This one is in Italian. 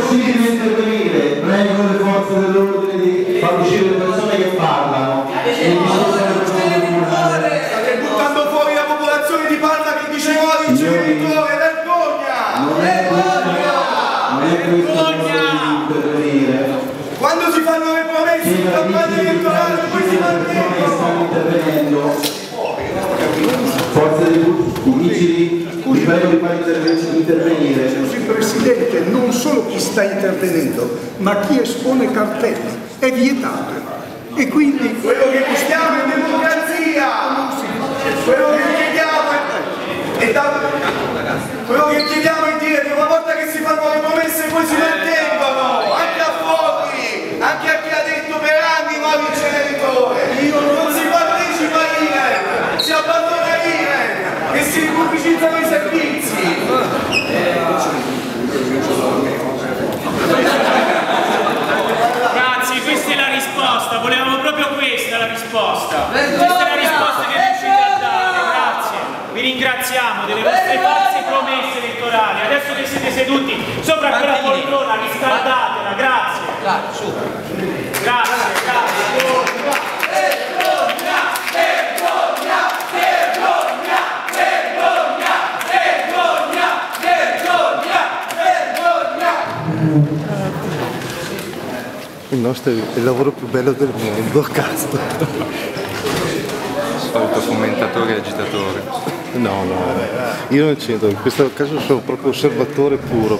possibile intervenire, prego le forze dell'ordine di far uscire le persone che parlano. State buttando fuori la popolazione di Parma che diceva il genitore, vergogna! Non è questo intervenire. Quando si fanno le promesse in campagna elettorale poi si mantengono! Intervenendo. Forze dei vigili, vi prego di far intervenire. Scusi Presidente, non solo chi sta intervenendo, ma chi espone cartelli è vietato. E quindi Quello che stiamo in democrazia! Quello che chiediamo è dire che una volta che si fanno le promesse poi si mantengono, anche a fuori, anche a chi ha detto per anni no all'inceneritore. Non si partecipa a IREN, si abbandona IREN e si ripubblicizzano i servizi. Grazie, questa è la risposta, volevamo proprio questa la risposta. Questa è la risposta che riuscite a dare, grazie. Vi ringraziamo delle vostre false promesse elettorali. Adesso che siete seduti sopra quella poltrona, riscaldatela, grazie. Grazie, grazie. Il nostro è il lavoro più bello del mondo, cazzo. Solito commentatore e agitatore. No, io non c'entro, in questo caso sono proprio osservatore puro.